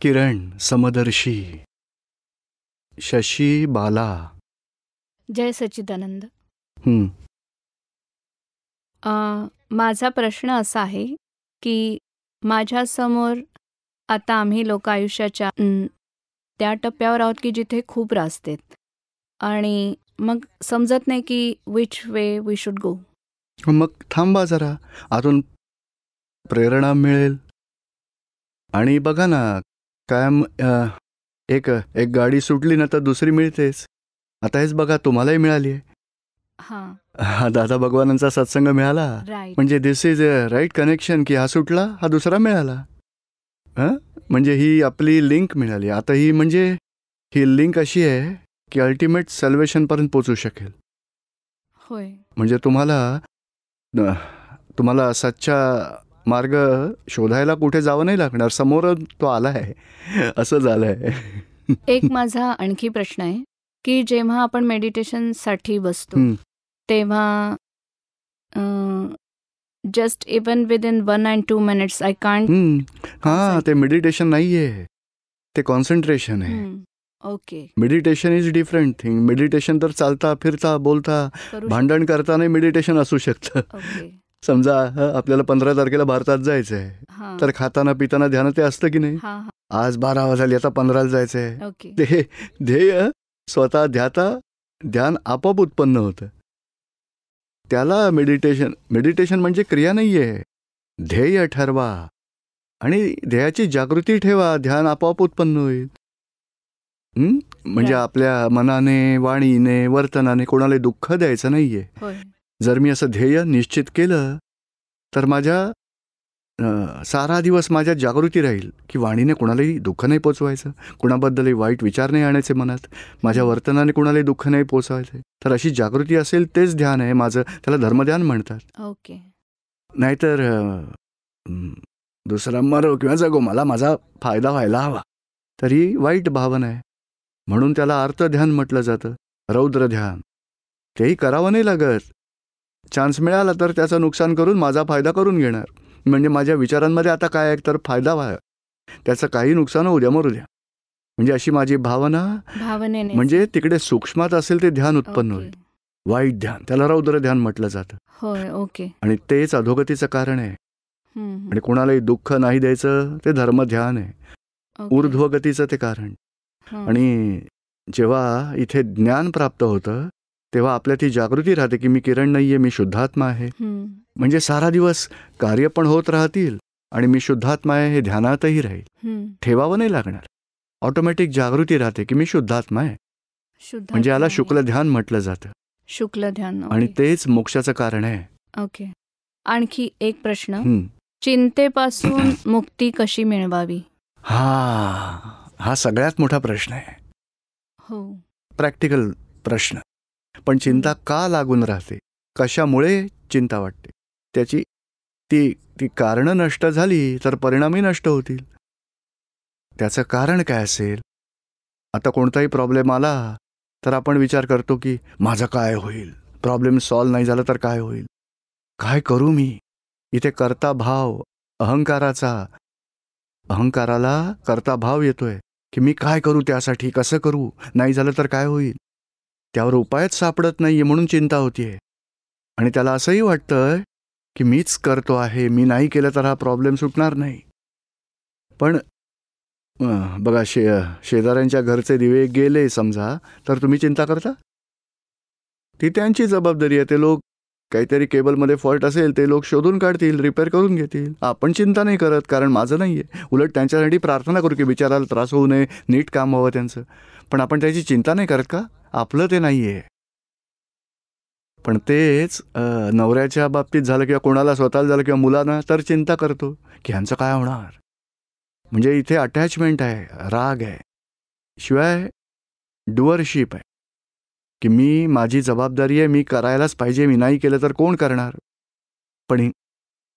किरण, समदर्शी, शशी, बाला. जय सच्चिदानंद. हं, माझा प्रश्न असा आहे की माझ्यासमोर आता आम्ही लोक आयुष्याच्या त्या टप्प्यावर आहोत की जिथे खूप रास्त आहेत आणि मग समजत नाही की which way we should go. मग थांबा जरा, आतून प्रेरणा मिळेल. आणि बघा ना, कायम एक एक गाडी सुटली ना तर दुसरी मिळतेच. आता हेच बघा, तुम्हालाही मिळाली आहे. हां, दादा भगवानांचा सत्संग मिळाला राईट. म्हणजे दिस इज अ राईट कनेक्शन, की हा सुटला हा दुसरा मिळाला. म्हणजे ही आपली लिंक मिळाली. आता ही म्हणजे ही लिंक अशी आहे की अल्टिमेट सल्वेशनपर्यंत पोचू शकेल. होय. म्हणजे तुम्हाला सच्चा मार्ग शोधायला कुठे जावं नाही लागणार, समोर तो आला आहे. असं झालं आहे. एक माझा आणखी प्रश्न आहे की जेव्हा आपण मेडिटेशनसाठी बसतो तेव्हा just even within 1 and 2 minutes I can't. हां, ते मेडिटेशन नाही आहे, ते कॉन्सन्ट्रेशन आहे. Okay. Meditation is different thing. Meditation तर चालता फिरता बोलता भांडण करताना मेडिटेशन असू शकतं. ओके. समजा आपल्याला 15 तारखेला भारतात जायचं आहे, हां, तर खाताना पिताना ध्यान ते असतं की नाही. हां, हां. आज 12 झाली, आता 15 जायचं आहे. ओके. ते ध्येय स्वतः ध्यान आपोआप उत्पन्न होतं. त्याला मेडिटेशन म्हणजे क्रिया नाही आहे. ध्येय ठरवा आणि ध्येयाची जागृती ठेवा, ध्यान आपोआप उत्पन्न होईल. म्हणजे Right. आपल्या मनाने, वाणीने, वर्तनाने कोणाला दुःख द्यायचं नाही आहे. होय. जर मी असं ध्येय निश्चित केलं तर माझ्या सारा दिवस माझ्यात जागृती राहील की वाणीने कुणालाही दुःख नाही पोचवायचं, कुणाबद्दलही वाईट विचार नाही आणायचे मनात, माझ्या वर्तनाने कुणालाही दुःख नाही पोचवायचे. तर अशी जागृती असेल तेच ध्यान आहे माझं. त्याला धर्मध्यान म्हणतात. ओके. नाहीतर दुसरा मरो किंवा जगो, मला माझा फायदा व्हायला हवा, तरी वाईट भावना आहे. म्हणून त्याला अर्थध्यान म्हटलं जातं, रौद्र ध्यान. तेही करावं नाही लागत. चान्स मिळाला तर त्याचं नुकसान करून माझा फायदा करून घेणार. म्हणजे माझ्या विचारांमध्ये आता काय आहे तर फायदा व्हावा, त्याचं काही नुकसान होऊ द्या मरू द्या. म्हणजे अशी माझी भावनेने. म्हणजे तिकडे सूक्ष्मात असेल ते ध्यान उत्पन्न ओके. होईल. वाईट ध्यान, त्याला रौद्र ध्यान म्हटलं जातं. होय. ओके. आणि तेच अधोगतीचं कारण आहे. आणि कोणालाही दुःख नाही द्यायचं ते धर्मध्यान आहे. ओके. ऊर्ध्वगतीचं ते कारण. आणि जेव्हा इथे ज्ञान प्राप्त होतं तेव्हा आपल्यात ही जागृती राहते की मी किरण नाही आहे, मी शुद्धात्मा आहे. म्हणजे सारा दिवस कार्य पण होत राहतील आणि मी शुद्धात्मा आहे हे ध्यानातही राहील. ठेवावं नाही लागणार. ऑटोमॅटिक जागृती राहते की मी शुद्धात्मा आहे. म्हणजे याला शुक्ल ध्यान म्हटलं जातं. शुक्ल ध्यान. आणि तेच मोक्षाचं कारण आहे. ओके. आणखी एक प्रश्न, चिंतेपासून मुक्ती कशी मिळवावी? हा सगळ्यात मोठा प्रश्न आहे. हो. प्रॅक्टिकल प्रश्न. पण चिंता का लागून राहते, कशामुळे चिंता वाटते, त्याची ती कारणं नष्ट झाली तर परिणामही नष्ट होतील. त्याचं कारण काय असेल? आता कोणताही प्रॉब्लेम आला तर आपण विचार करतो की माझं काय होईल, प्रॉब्लेम सॉल्व्ह नाही झाला तर काय होईल, काय करू मी. इथे कर्ता भाव, अहंकाराला कर्ता भाव येतोय की मी काय करू, त्यासाठी कसं करू, नाही झालं तर काय होईल. त्यावर उपायच सापडत नाहीये म्हणून चिंता होतीये. आणि त्याला असंही वाटतंय की मीच करतो आहे, मी नाही केलं तर हा प्रॉब्लेम सुटणार नाही. पण बघा, शेजाऱ्यांच्या घरचे दिवे गेले समजा तर तुम्ही चिंता करता? ती त्यांची जबाबदारी आहे. ते लोक काहीतरी केबलमध्ये फॉल्ट असेल ते लोक शोधून काढतील, रिपेअर करून घेतील. आपण चिंता नाही करत कारण माझं नाही आहे. उलट त्यांच्यासाठी प्रार्थना करू की बिचाराला त्रास होऊ नये, नीट काम व्हावं त्यांचं. पण आपण त्याची चिंता नाही करत का? आपलं ते नाही आहे. पण तेच नवऱ्याच्या बाबतीत झालं किंवा कोणाला स्वतःला झालं किंवा मुलांना तर चिंता करतो की ह्यांचं काय होणार. म्हणजे इथे अटॅचमेंट आहे, राग आहे, शिवाय डुअरशिप आहे की माझी जबाबदारी आहे, मी करायलाच पाहिजे, मी नाही केलं तर कोण करणार. पण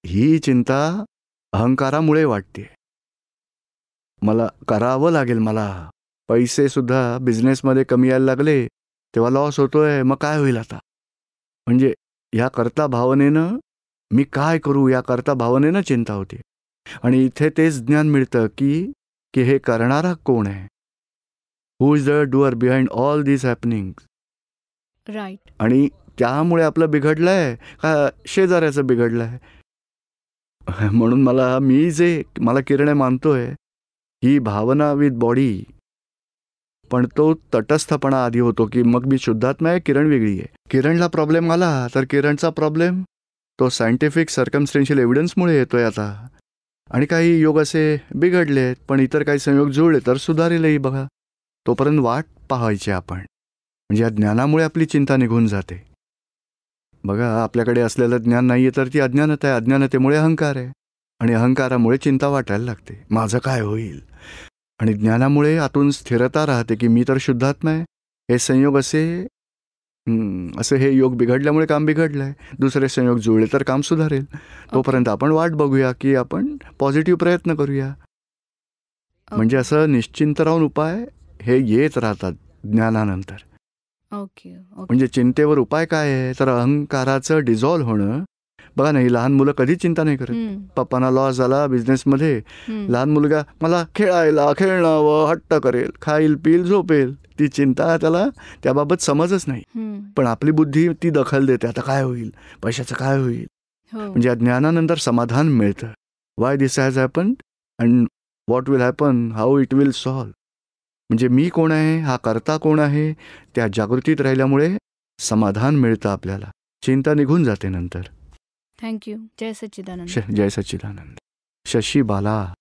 ही चिंता अहंकारामुळे वाटते. मला करावं लागेल, मला पैसे सुद्धा बिझनेसमध्ये कमी यायला लागले तेव्हा लॉस होतोय, मग काय होईल आता. म्हणजे या कर्ता भावनेनं मी काय करू या कर्ता भावनेनं चिंता होते. आणि इथे तेच ज्ञान मिळतं की की हे करणारा कोण आहे, who is the doer behind all this happening. Right. आणि त्यामुळे आपलं बिघडलंय का शेजाऱ्याचं बिघडलंय. म्हणून मला किरण मानतोय ही भावना विथ बॉडी, पण तो तटस्थपणा आधी होतो की मग मी शुद्धात्मा आहे, किरण वेगळी आहे. किरणला प्रॉब्लेम आला तर किरणचा प्रॉब्लेम तो सायंटिफिक सर्कमस्टेन्शियल एव्हिडन्समुळे येतोय आता. आणि काही योग असे बिघडलेत पण इतर काही संयोग जुळले तर सुधारेलही. बघा, तोपर्यंत वाट पाहायची आपण. म्हणजे या ज्ञानामुळे आपली चिंता निघून जाते. बघा, आपल्याकडे असलेलं ज्ञान नाहीये तर ती अज्ञानता आहे. अज्ञानतेमुळे अहंकार आहे आणि अहंकारामुळे चिंता वाटायला लागते, माझं काय होईल. आणि ज्ञानामुळे आतून स्थिरता राहते की मी तर शुद्धात्मा आहे. हे संयोग असे हे योग बिघडल्यामुळे काम बिघडलंय, दुसरे संयोग जुळले तर काम सुधारेल. तोपर्यंत आपण वाट बघूया की आपण पॉझिटिव्ह प्रयत्न करूया. म्हणजे असं निश्चिंत राहून उपाय हे येत राहतात ज्ञानानंतर. ओके. म्हणजे चिंतेवर उपाय काय आहे तर अहंकाराचं डिझॉल्व्ह होणं. बघा नाही, लहान मुलं कधी चिंता नाही करत. पप्पांना लॉस झाला बिझनेसमध्ये, लहान मुलगा मला खेळणं हट्ट करेल, खाईल पिईल झोपेल. ती चिंता त्याला त्याबाबत समजच नाही. पण आपली बुद्धी ती दखल देते, आता काय होईल, पैशाचं काय होईल. म्हणजे ज्ञानानंतर समाधान मिळतं. Why this has happen and what will happen, how it will solve. म्हणजे मी कोण आहे, हा करता कोण आहे, त्या जागृतीत राहिल्यामुळे समाधान मिळतं आपल्याला. चिंता निघून जाते नंतर. थँक्यू. जय सच्चिदानंद. जय सच्चिदानंद. शशी बाला.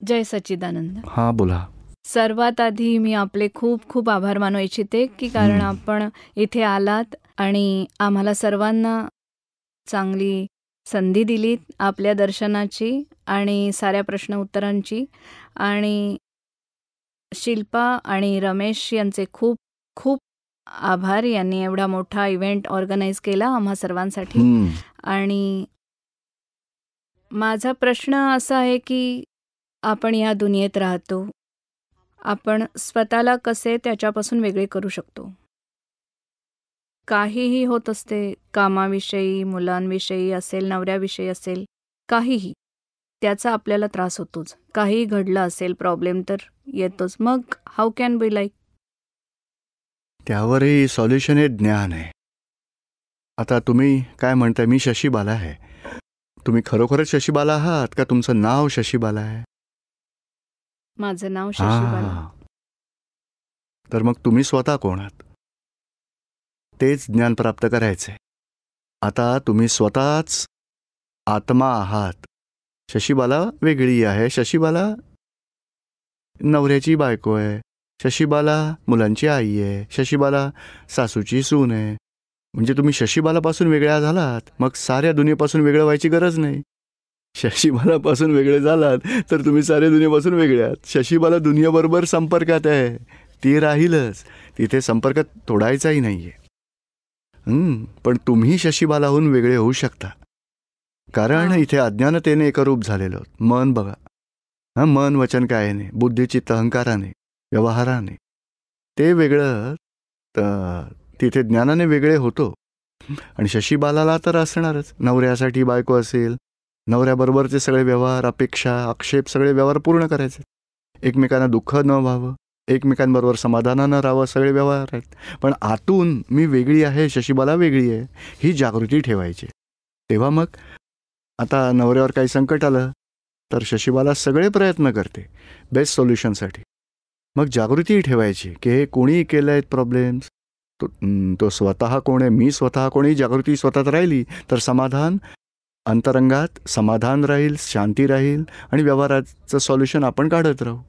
जय सच्चिदानंद. हा बोला. सर्वात आधी मी आपले खूप खूप आभार मानू इच्छिते की कारण आपण इथे आलात आणि आम्हाला सर्वांना चांगली संधी दिलीत आपल्या दर्शनाची आणि साऱ्या प्रश्न उत्तरांची. आणि शिल्पा आणि रमेश यांचे खूप खूप आभार. यांनी एवढा मोठा इव्हेंट ऑर्गनाईज केला आम्हा सर्वांसाठी. आणि माझा प्रश्न असा आहे की आपण या दुनियेत राहतो, आपण स्वतःला कसे त्याच्यापासून वेगळे करू शकतो. काहीही होत असते, कामाविषयी, मुलांविषयी असेल, नवऱ्याविषयी असेल, काहीही, त्याचा आपल्याला त्रास होतोच. काहीही घडलं असेल, प्रॉब्लेम तर येतोच. मग हाऊ कॅन बी लाईक. त्यावरही सॉल्युशन हे ज्ञान आहे. आता तुम्ही काय म्हणताय, मी शशीबाला आहे. तुम्ही खरोखरच शशीबाला आहात का तुमचं नाव शशीबाला आहे? माझं नाव शशीबाला. तर मग तुम्ही स्वतः कोण आहात तेच ज्ञान प्राप्त करायचंय. आता तुम्ही स्वतःच आत्मा आहात. शशीबाला वेगळी आहे. शशीबाला नवऱ्याची बायको आहे, शशीबाला मुलांची आई आहे, शशीबाला सासूची सून आहे. म्हणजे तुम्ही शशीबालापासून वेगळ्या झालात, मग साऱ्या दुनियेपासून वेगळं व्हायची गरज नाही. शशीबालापासून वेगळे झालात तर तुम्ही साऱ्या दुनियेपासून वेगळे आहात. शशीबाला दुनियेबरोबर संपर्कात आहे, ती राहीलच, तिथे संपर्क तोडायचाही नाहीये. पण तुम्ही शशीबालाहून वेगळे होऊ शकता, कारण इथे अज्ञानतेने एकरूप झालेलो. मन बघा, मन वचन कायाने, बुद्धी चित्त अहंकाराने, व्यवहाराने ते वेगळं, तिथे ज्ञानाने वेगळे होतो. आणि शशीबालाला तर असणारच. नवऱ्यासाठी बायको असेल, नवऱ्याबरोबरचे सगळे व्यवहार, अपेक्षा, आक्षेप, सगळे व्यवहार पूर्ण करायचे. एकमेकांना दुःख न व्हावं, एकमेकांबरोबर समाधानानं राहावं, सगळे व्यवहार आहेत. पण आतून मी वेगळी आहे, शशीबाला वेगळी आहे, ही जागृती ठेवायची. तेव्हा मग आता नवऱ्यावर काही संकट आलं तर शशीबाला सगळे प्रयत्न करते बेस्ट सोल्युशनसाठी. मग जागृती ठेवायची की हे कोणीही केलं आहेत प्रॉब्लेम्स, तो स्वतः कोण आहे, मी स्वतः कोणी. जागृती स्वतःत राहिली तर समाधान अंतरंगात, समाधान राहील, शांती राहील आणि व्यवहाराचं सॉल्युशन आपण काढत राहू.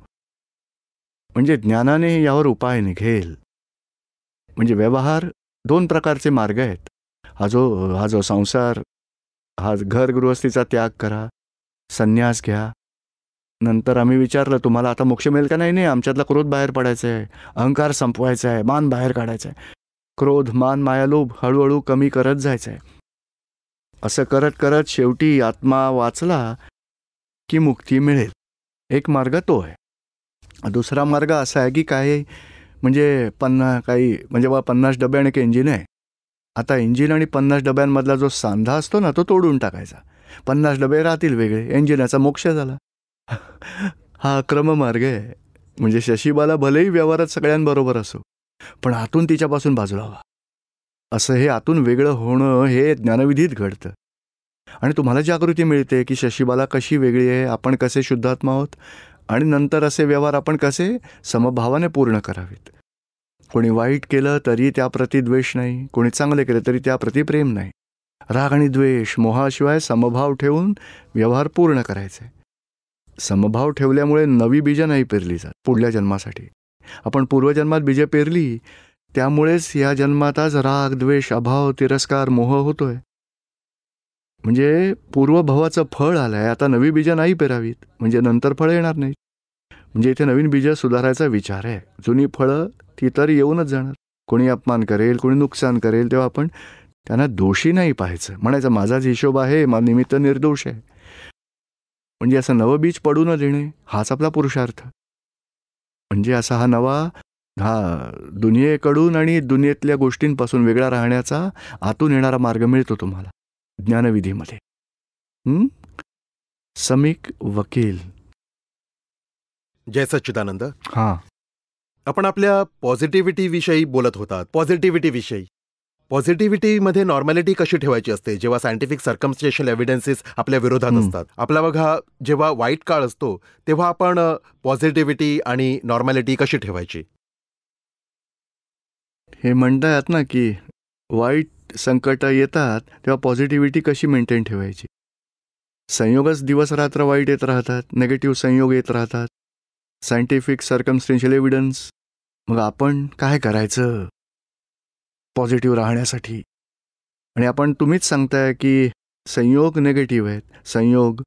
म्हणजे ज्ञानाने यावर उपाय निघेल. म्हणजे व्यवहार 2 प्रकारचे मार्ग आहेत. हा जो संसार, हा घर गृहस्थीचा त्याग करा, संन्यास घ्या. नंतर आम्ही विचारलं तुम्हाला आता मोक्ष मिळेल का? नाही, आमच्यातला क्रोध बाहेर पडायचा आहे, अहंकार संपवायचा आहे, मान बाहेर काढायचा आहे. क्रोध, मान, माया, लोभ हळूहळू कमी करत जायचं आहे. असं करत करत शेवटी आत्मा वाचला की मुक्ती मिळेल. एक मार्ग तो आहे. दुसरा मार्ग असा आहे की काय म्हणजे 50 डबे आणि एक इंजिन आहे. आता इंजिन आणि 50 डब्यांमधला जो सांधा असतो ना, तो तोडून टाकायचा. 50 डबे राहतील वेगळे, इंजिनाचा मोक्ष झाला. हा क्रममार्ग आहे. म्हणजे शशीबाला भलेही व्यवहारात सगळ्यांबरोबर असो, पण आतून तिच्यापासून बाजूला व्हा. असं हे आतून वेगळं होणं हे ज्ञानविधीत घडतं. आणि तुम्हाला जागृती मिळते की शशीबाला कशी वेगळी आहे, आपण कसे शुद्धात्मा आहोत, आणि नंतर असे व्यवहार आपण कसे समभावाने पूर्ण करावेत. कोणी वाईट केलं तरी त्याप्रती द्वेष नाही, कोणी चांगले केलं तरी त्याप्रती प्रेम नाही. राग आणि द्वेष मोहाशिवाय समभाव ठेवून व्यवहार पूर्ण करायचे. समभाव ठेवल्यामुळे नवी बीजं नाही पेरली जात पुढल्या जन्मासाठी. आपण पूर्वजन्मात बीजे पेरली, त्यामुळेच या जन्मात आज राग, द्वेष, अभाव, तिरस्कार, मोह होतोय. म्हणजे पूर्वभवाचं फळ आलंय, आता नवी बीजं नाही पेरावीत, म्हणजे नंतर फळं येणार नाहीत. म्हणजे इथे नवीन बीजं सुधारायचा विचार आहे. जुनी फळं ती तर येऊनच जाणार. कोणी अपमान करेल, कोणी नुकसान करेल, तेव्हा आपण त्यांना दोषी नाही पाहायचं. म्हणायचं माझाच हिशोब आहे, माझा निमित्त निर्दोष आहे. म्हणजे असं नवं बीज पडू न देणे हाच आपला पुरुषार्थ. म्हणजे असा हा नवा दुनियेकडून आणि दुनियेतल्या गोष्टींपासून वेगळा राहण्याचा आतून येणारा मार्ग मिळतो तुम्हाला ज्ञानविधीमध्ये. समीक वकील. जय सच्चिदानंद. हां, आपण आपल्या पॉझिटिव्हिटी विषयी बोलत होतात. पॉझिटिव्हिटीमध्ये नॉर्मॅलिटी कशी ठेवायची असते जेव्हा सायंटिफिक सर्कमस्टेन्शियल एव्हिडन्सेस आपल्या विरोधात असतात. आपला बघा, जेव्हा वाईट काळ असतो तेव्हा आपण पॉझिटिव्हिटी आणि नॉर्मॅलिटी कशी ठेवायची? हे म्हणतात ना की वाईट संकट येतात तेव्हा पॉझिटिव्हिटी कशी मेंटेन ठेवायची. संयोगच दिवस रात्र वाईट येत राहतात, नेगेटिव्ह संयोग येत राहतात, सायंटिफिक सर्कमस्टेन्शियल एव्हिडन्स. मग आपण काय करायचं पॉझिटिव्ह राहण्यासाठी? आणि तुम्हीच सांगताय की संयोग नेगेटिव्ह आहेत, संयोग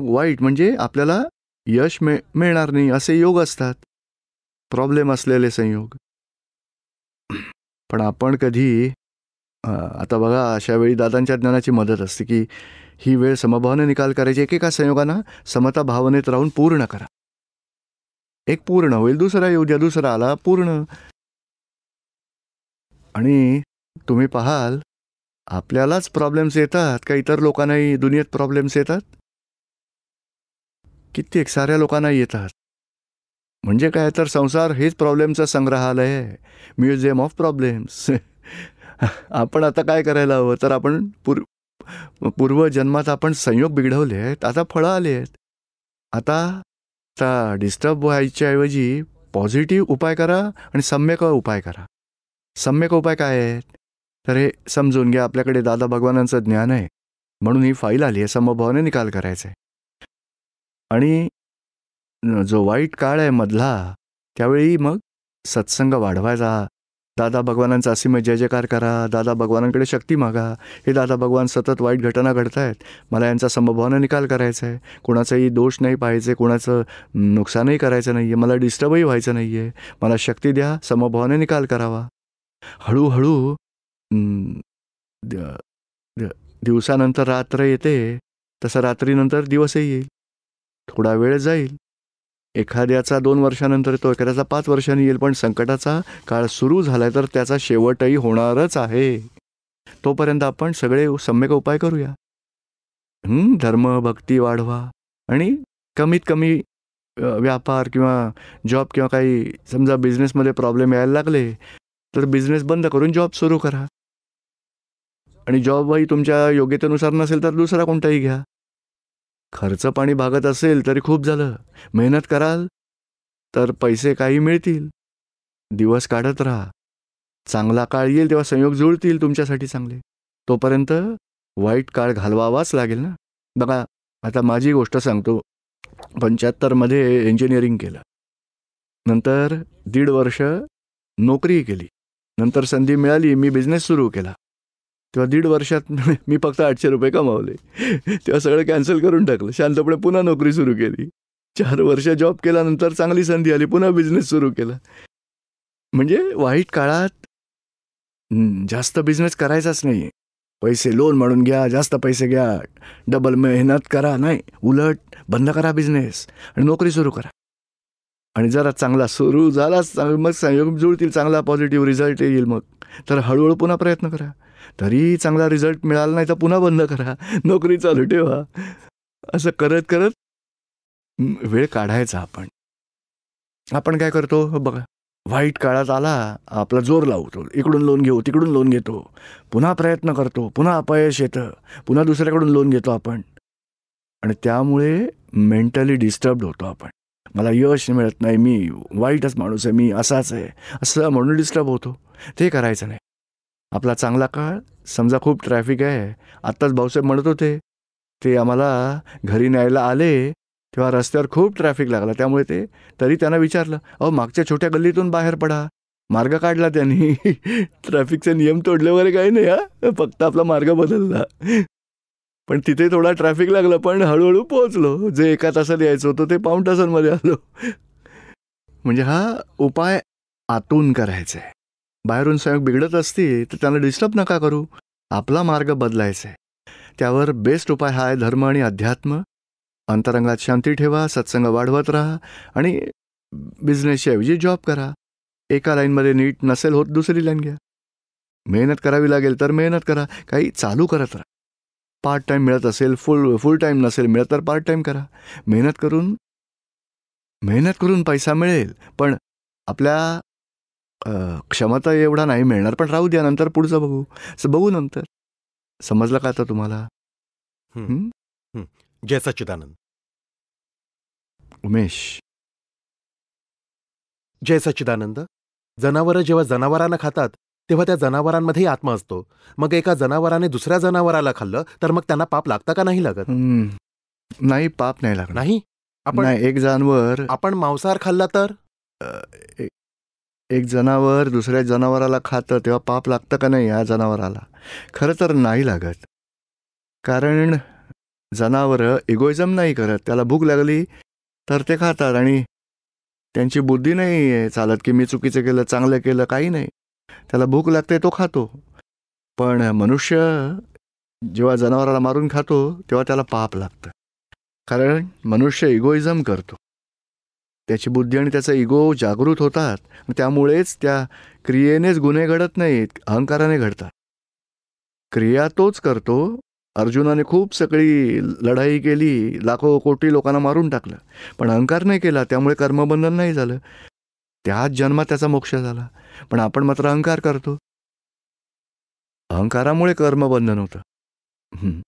वाईट, म्हणजे आपल्याला यश मिळणार नाही असे योग असतात, प्रॉब्लेम असलेले संयोग. पण आपण कधी आता बघा, अशा वेळी दादांच्या ज्ञानाची मदत असते की ही वेळ समभावाने निकाल करायची. एकेका संयोगांना समता भावनेत राहून पूर्ण करा. एक पूर्ण होईल, दुसरा येऊ द्या, दुसरा आला पूर्ण. आणि तुम्ही पाहाल आपल्यालाच प्रॉब्लेम्स येतात का इतर लोकांनाही दुनियेत प्रॉब्लेम्स येतात? कित्येक साऱ्या लोकांना येतात. म्हणजे काय तर संसार हेच प्रॉब्लेमचं संग्रहालय आहे, म्युझियम ऑफ प्रॉब्लेम्स. आपण आता काय करायला हवं तर आपण पूर्वजन्मात आपण संयोग बिघडवले आहेत, आता फळं आले आहेत. आता डिस्टर्ब व्हायच्या ऐवजी पॉझिटिव्ह उपाय करा आणि सम्यक उपाय करा. सम्यक उपाय काय आहेत तर हे समजून घ्या. आपल्याकडे दादा भगवानांचं ज्ञान आहे म्हणून ही फाईल आली आहे, समभावाने निकाल करायचा आहे. आणि जो वाईट काळ आहे मधला, त्यावेळी मग सत्संग वाढवायचा. दादा भगवानांचा असीम जय जयकार करा, दादा भगवानांकडे शक्ती मागा. हे दादा भगवान सतत वाईट घटना घडतायत, मला यांचा समभावाने निकाल करायचा आहे, कोणाचाही दोष नाही पाहायचे, कोणाचं नुकसानही करायचं नाही आहे, मला डिस्टर्बही व्हायचं नाही आहे, मला शक्ती द्या, समभावाने निकाल करावा. हळूहळू दिवसानंतर रात्र येते तसं रात्रीनंतर दिवसही येईल. थोडा वेळ जाईल, एखाद्याचा 2 वर्षानंतर येतो, एखाद्याचा 5 वर्षांनी येईल, पण संकटाचा काळ सुरू झालाय तर त्याचा शेवटही होणारच आहे. तोपर्यंत आपण सगळे सम्यक उपाय करूया. धर्म भक्ती वाढवा आणि कमीत कमी व्यापार किंवा जॉब किंवा काही समजा बिझनेसमध्ये प्रॉब्लेम यायला लागले तर बिझनेस बंद करून जॉब सुरू करा. आणि जॉबही तुमच्या योग्यतेनुसार नसेल तर दुसरा कोणताही घ्या. खर्च पाणी भागत असेल तरी खूप झालं. मेहनत कराल तर पैसे काही मिळतील. दिवस काढत राहा, चांगला काळ येईल तेव्हा संयोग जुळतील तुमच्यासाठी चांगले. तोपर्यंत वाईट काळ घालवावाच लागेल ना. बघा, आता माझी गोष्ट सांगतो. 75मध्ये इंजिनिअरिंग केलं, नंतर 1.5 वर्ष नोकरी केली, नंतर संधी मिळाली, मी बिझनेस सुरू केला. तेव्हा 1.5 वर्षात मी फक्त 800 रुपये कमावले. तेव्हा सगळं कॅन्सल करून टाकलं, शांतपणे पुन्हा नोकरी सुरू केली. 4 वर्ष जॉब केल्यानंतर चांगली संधी आली, पुन्हा बिझनेस सुरू केला. म्हणजे वाईट काळात जास्त बिझनेस करायचाच नाही. पैसे लोन म्हणून घ्या, जास्त पैसे घ्या, डबल मेहनत करा, नाही, उलट बंद करा बिझनेस आणि नोकरी सुरू करा. आणि जरा चांगला सुरू झाला मग संयोग जुळतील, चांगला पॉझिटिव्ह रिझल्ट येईल. मग तर हळूहळू पुन्हा प्रयत्न करा. तरी चांगला रिझल्ट मिळाला नाही तर पुन्हा बंद करा, नोकरी चालू ठेवा. असं करत करत वेळ काढायचा आपण. आपण काय करतो बघा, वाईट काळात आला आपला जोर लावतो, इकडून लोन घेऊ तिकडून लोन घेतो, पुन्हा प्रयत्न करतो, पुन्हा अपयश येतं, पुन्हा दुसऱ्याकडून लोन घेतो आपण, आणि त्यामुळे मेंटली डिस्टर्ब होतो आपण. मला यश मिळत नाही, मी वाईटच माणूस आहे, मी असाच आहे, असं म्हणून डिस्टर्ब होतो. ते करायचं नाही. आपला चांगला काळ, समजा खूप ट्रॅफिक आहे, आत्ताच भाऊसाहेब म्हणत होते, ते आम्हाला घरी न्यायला आले तेव्हा रस्त्यावर खूप ट्रॅफिक लागला, त्यामुळे ते तरी त्यांना विचारलं, अहो मागच्या छोट्या गल्लीतून बाहेर पडा. मार्ग काढला त्यांनी. ट्रॅफिकचे नियम तोडले वगैरे काही नाही, हा फक्त आपला मार्ग बदलला. पण तिथे थोडा ट्रॅफिक लागला, पण हळूहळू पोहोचलो. जे 1 तासात यायचं होतं ते पाऊण तासांमध्ये आलो. म्हणजे हा उपाय आतून करायचा आहे. बाहेरून संयोग बिघडत असतील तर त्यांना डिस्टर्ब नका करू, आपला मार्ग बदलायचा आहे. त्यावर बेस्ट उपाय हा आहे धर्म आणि अध्यात्म. अंतरंगात शांती ठेवा, सत्संग वाढवत राहा आणि बिझनेसच्या ऐवजी जॉब करा. एका लाईनमध्ये नीट नसेल होत दुसरी लाईन घ्या. मेहनत करावी लागेल तर मेहनत करा, काही चालू करत राहा. पार्ट टाईम मिळत असेल, फुल टाईम नसेल मिळत तर पार्ट टाईम करा. मेहनत करून पैसा मिळेल, पण आपल्या क्षमता एवढा नाही मिळणार, पण राहू द्या, नंतर पुढचं बघू. बघू नंतर. समजलं का आता तुम्हाला? जय सच्चिदानंद. उमेश. जय सच्चिदानंद. जनावरं जेव्हा जनावरांना खातात तेव्हा त्या जनावरांमध्येही आत्मा असतो. मग एका जनावराने दुसऱ्या जनावराला खाल्लं तर मग त्यांना पाप लागतं का नाही लागत? नाही, पाप नाही लागत. नाही. एक जनावर, आपण मांसाहार खाल्ला तर एक जनावर दुसऱ्या जनावराला खातं तेव्हा पाप लागतं का नाही या जनावराला? खरं तर नाही लागत. कारण जनावरं इगोइझम नाही करत. त्याला भूक लागली तर ते खातात आणि त्यांची बुद्धी नाही चालत की मी चुकीचं केलं, चांगलं केलं, काही नाही. त्याला भूक लागते तो खातो. पण मनुष्य जेव्हा जनावराला मारून खातो तेव्हा त्याला पाप लागतं. कारण मनुष्य इगोइझम करतो. त्याची बुद्धी आणि त्याचा इगो जागृत होतात. त्यामुळेच त्या क्रियेनेच गुन्हे घडत नाहीत, अहंकाराने घडतात. क्रिया तोच करतो. अर्जुनाने खूप सगळी लढाई केली, लाखो कोटी लोकांना मारून टाकलं, पण अहंकार नाही केला, त्यामुळे कर्मबंधन नाही झालं. त्याच जन्मात त्याचा मोक्ष झाला. पण आपण मात्र अहंकार करतो. अहंकारामुळे कर्मबंधन होतं.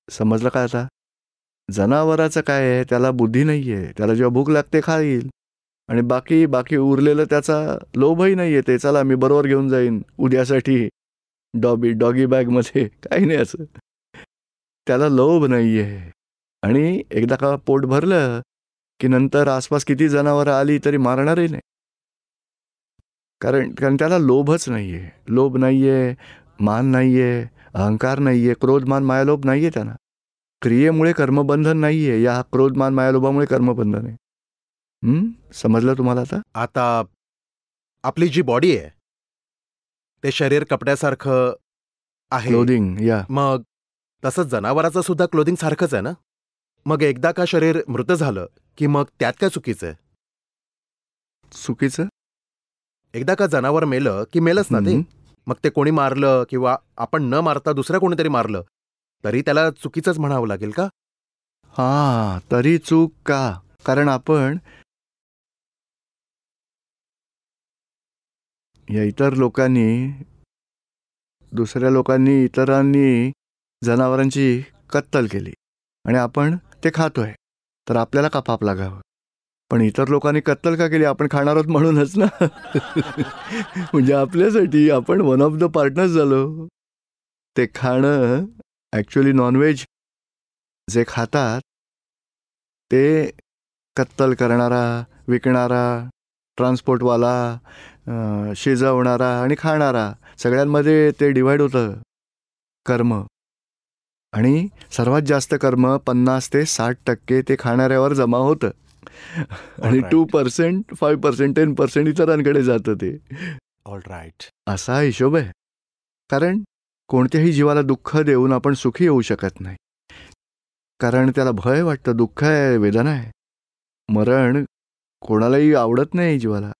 समजलं का आता? जनावराचं काय आहे, त्याला बुद्धी नाही आहे. त्याला जेव्हा भूक लागते खाईल, आणि बाकी उरलेलं त्याचा लोभही नाही येते. चला मी बरोबर घेऊन जाईन उद्यासाठी डॉगी बॅगमध्ये, काही नाही असं. त्याला लोभ नाही आहे. आणि एकदा का पोट भरलं की नंतर आसपास किती जनावरं आली तरी मारणारही नाही. कारण त्याला लोभच नाही आहे. लोभ नाही आहे, मान नाही आहे, अहंकार नाही आहे, क्रोध मान मायालोभ नाही आहे त्यांना. क्रियेमुळे कर्मबंधन नाही आहे, या क्रोध मान मायालोभामुळे कर्मबंधन आहे. समजलं तुम्हाला आता? आता आपली जी बॉडी आहे ते शरीर कपड्यासारखं आहे, क्लोदिंग. या मग तसंच जनावराचं सुद्धा क्लोदिंग सारखंच आहे ना. मग एकदा का शरीर मृत झालं की मग त्यात काय चुकीचं आहे? चुकीचं? एकदा का जनावर मेलं की मेलंच ना ते. मग ते कोणी मारलं किंवा आपण न मारता दुसऱ्या कोणीतरी मारलं तरी त्याला चुकीचंच म्हणावं लागेल का? तरी चूक का? कारण आपण या इतरांनी जनावरांची कत्तल केली आणि आपण ते खातोय, तर आपल्याला का पाप लागावं? पण इतर लोकांनी कत्तल का केली? आपण खाणार आहोत म्हणूनच ना. म्हणजे आपल्यासाठी आपण वन ऑफ द पार्टनर्स झालो. ते खाणं ॲक्च्युली नॉनव्हेज जे खातात ते कत्तल करणारा, विकणारा, ट्रान्सपोर्टवाला, शिजवणारा आणि खाणारा, सगळ्यांमध्ये ते डिवाईड होतं कर्म. आणि सर्वात जास्त कर्म 50 ते 60% ते खाणाऱ्यावर जमा होतं. आणि 2%, 5%, 10% इतरांकडे जातं ते. All right. असा हिशोब आहे. कारण कोणत्याही जीवाला दुःख देऊन आपण सुखी होऊ शकत नाही. कारण त्याला भय वाटतं, दुःख आहे, वेदना आहे. मरण कोणालाही आवडत नाही जीवाला.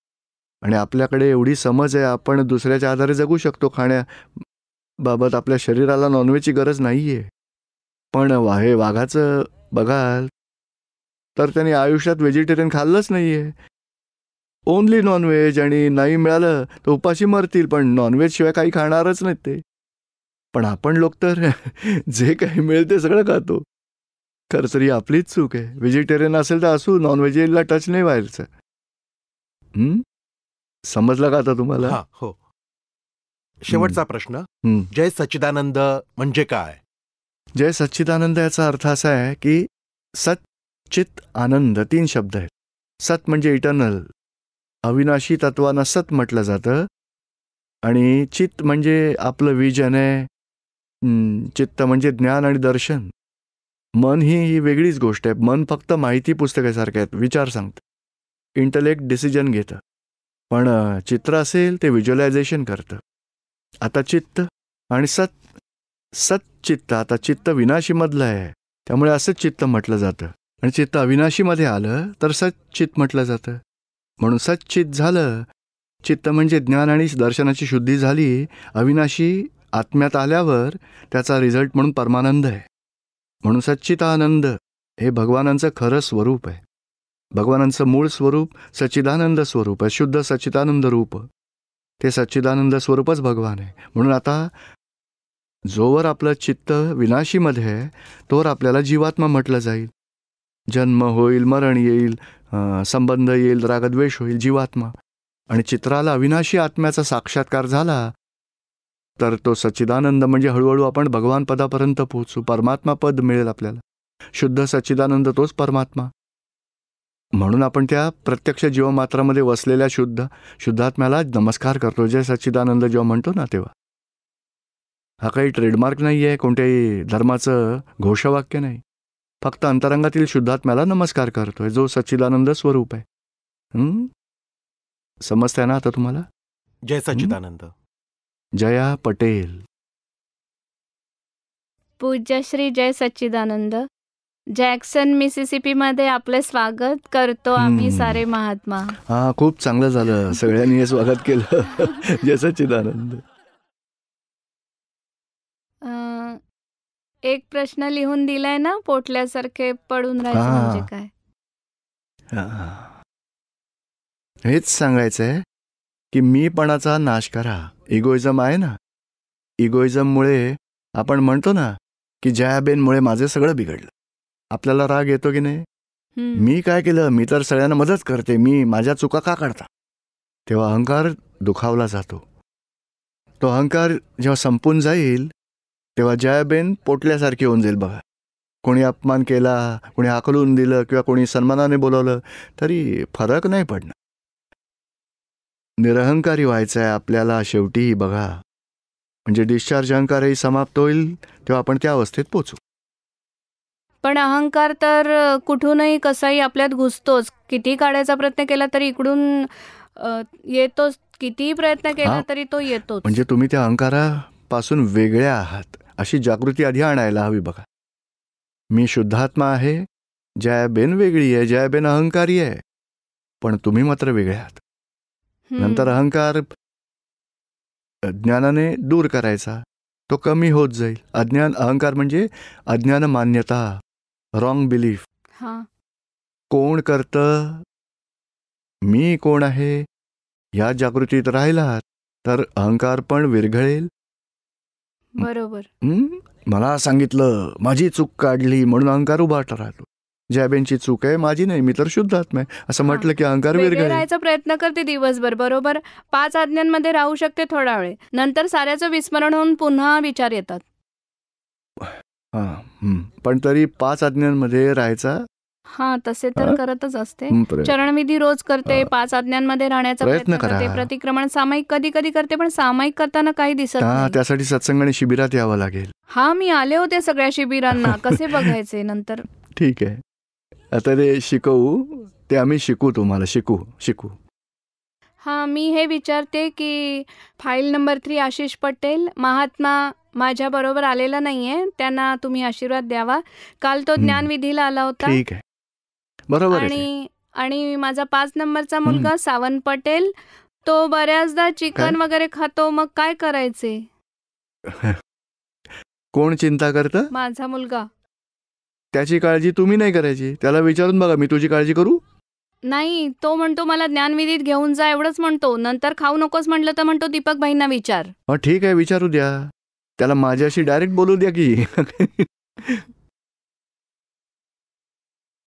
आणि आपल्याकडे एवढी समज आहे, आपण दुसऱ्याच्या आधारे जगू शकतो खाण्याबाबत. आपल्या शरीराला नॉनव्हेजची गरज नाही आहे. पण हे वाघाचं बघाल तर त्याने आयुष्यात व्हेजिटेरियन खाल्लंच नाहीये. ओनली नॉनव्हेज, आणि नाही मिळालं तर उपाशी मरतील, पण नॉनव्हेज शिवाय काही खाणारच नाहीत ते. पण आपण लोक तर जे काही मिळेल ते सगळं खातो. खरं तर ही आपलीच चूक आहे. व्हेजिटेरियन असेल तर असू, नॉनव्हेजला टच नाही व्हायचं. समजलं का आता तुम्हाला? हा, हो. शेवटचा प्रश्न, हं. जय सच्चिदानंद म्हणजे काय? जय सच्चिदानंद याचा अर्थ असा आहे की सत, चित, आनंद 3 शब्द आहेत. सत म्हणजे इटर्नल, अविनाशी तत्वानं सत म्हटलं जातं. आणि चित्त म्हणजे आपलं विजन आहे. चित्त म्हणजे ज्ञान आणि दर्शन. मन ही वेगळीच गोष्ट आहे. मन फक्त माहिती पुस्तकासारखं आहे, विचार सांगतं, इंटलेक्ट डिसिजन घेतं. पण चित्र असेल ते व्हिज्युअलायझेशन करतं. आता चित्त आणि सच्चित्त, आता चित्त विनाशीमधलं आहे, त्यामुळे असंच चित्त म्हटलं जातं. आणि चित्त अविनाशीमध्ये आलं तर सच्चित्त म्हटलं जातं. म्हणून सच्चित्त झालं. चित्त म्हणजे ज्ञान आणि दर्शनाची शुद्धी झाली. अविनाशी आत्म्यात आल्यावर त्याचा रिझल्ट म्हणून परमानंद आहे. म्हणून सच्चिदानंद हे भगवानांचं खरं स्वरूप आहे. भगवानांचं मूळ स्वरूप सच्चिदानंद स्वरूप आहे, शुद्ध सच्चिदानंद रूप. ते सच्चिदानंद स्वरूपच भगवान आहे. म्हणून आता जोवर आपलं चित्त विनाशीमध्ये आहे तोवर आपल्याला जीवात्मा म्हटलं जाईल. जन्म होईल, मरण येईल, संबंध येईल, रागद्वेष होईल, जीवात्मा. आणि चित्राला अविनाशी आत्म्याचा साक्षात्कार झाला तर तो सच्चिदानंद म्हणजे हळूहळू आपण भगवान पदापर्यंत पोहोचू. परमात्मा पद मिळेल आपल्याला. शुद्ध सच्चिदानंद तोच परमात्मा. म्हणून आपण त्या प्रत्यक्ष जीवमात्रामध्ये वसलेल्या शुद्धात्म्याला नमस्कार करतो. जय सच्चिदानंद जेव्हा म्हणतो ना तेव्हा. हा काही ट्रेडमार्क नाही आहे, कोणत्याही धर्माचं घोषवाक्य नाही. फक्त अंतरंगातील शुद्धात्म्याला नमस्कार करतोय, जो सच्चिदानंद स्वरूप आहे. समजतंय ना आता तुम्हाला? जय सच्चिदानंद. जया पटेल. पूज्य श्री जय सच्चिदानंद. जॅक्सन मिसिसिपी मध्ये आपले स्वागत करतो आम्ही सारे महात्मा. हा, खूप चांगलं झालं, सगळ्यांनी हे स्वागत केलं. जय सच्चिदानंद. एक प्रश्न लिहून दिलाय ना, पोटल्यासारखे पडून राहायचं म्हणजे काय? हेच सांगायचंय की मीपणाचा नाश करा. इगोइझम आहे ना, इगोइझममुळे आपण म्हणतो ना की जयाबेनमुळे माझं सगळं बिघडलं. आपल्याला राग येतो की नाही? मी काय केलं, मी तर सगळ्यांना मदत करते, मी माझ्या चुका का काढता? तेव्हा अहंकार दुखावला जातो. तो अहंकार जेव्हा संपून जाईल तेव्हा जयाबेन पोटल्यासारखी होऊन जाईल. बघा, कोणी अपमान केला, कोणी हाकलून दिलं किंवा कोणी सन्मानाने बोलवलं तरी फरक नाही पडणार. निरहंकारी व्हायचं आहे आपल्याला शेवटी. बघा, म्हणजे डिस्चार्ज अहंकारही समाप्त होईल तेव्हा आपण त्या अवस्थेत पोचू. पण अहंकार तर कुठूनही कसाही आपल्यात घुसतोच. किती काढायचा प्रयत्न केला तरी इकडून येतोच. कितीही प्रयत्न केला तरी तो येतोच. म्हणजे तुम्ही त्या अहंकारापासून वेगळ्या आहात अशी जागृती आधी आणायला हवी. बघा, मी शुद्धात्मा आहे, जयाबेन वेगळी आहे, जयाबेन अहंकारी आहे, पण तुम्ही मात्र वेगळे आहात. नंतर अहंकार ज्ञानाने दूर करायचा, तो कमी होत जाईल. अहंकार म्हणजे अज्ञान मान्यता, रॉंग बिलीफ. कोण करतं, मी कोण आहे या जागृतीत राहिलात तर अहंकार पण विरघळेल. बरोबर. मला सांगितलं, माझी चूक काढली म्हणून अहंकार उभा राहतो. जयाबेनची चूक आहे, माझी नाही, मी तर शुद्धात्मा आहे असं म्हटलं की अहंकार विरघळेल. राहायचा प्रयत्न करते दिवसभर, बरोबर 5 आज्ञांमध्ये राहू शकते थोडा वेळ, नंतर साऱ्याचं विस्मरण होऊन पुन्हा विचार येतात. पण तरी 5 आज्ञांमध्ये राहायचा तसे तर करतच असते. चरणविधी रोज करते, 5 आज्ञांमध्ये राहण्याचा प्रयत्न करते, प्रतिक्रमण सामायिक कधी कधी करते, पण सामायिक करताना काही दिसत नाही. त्यासाठी सत्संग आणि शिबिरात यावं लागेल. मी आले होते सगळ्या शिबिरांना. कसे बघायचे नंतर? ठीक आहे, आता ते शिकवू, ते आम्ही शिकू, तुम्हाला शिकू. मी हे विचारते की फाईल नंबर 3 आशिष पटेल महात्मा माझ्या बरोबर आलेला नाहीये, त्यांना तुम्ही आशीर्वाद द्यावा. काल तो ज्ञानविधीला आला होता. ठीक आहे, बरोबर. आणि माझा 5 नंबरचा मुलगा सावंत पटेल, तो बऱ्याचदा चिकन वगैरे खातो, मग काय करायचे? कोण चिंता करतं? माझा मुलगा. त्याची काळजी तुम्ही नाही करायची. त्याला विचारून बघा, मी तुझी काळजी करू? नाही, तो म्हणतो मला ज्ञानविधीत घेऊन जा एवढंच म्हणतो. नंतर खाऊ नकोस म्हटलं तर म्हणतो दीपक भाईंना विचार. ठीक आहे, विचारू द्या. त्याला माझ्याशी डायरेक्ट बोलू द्या की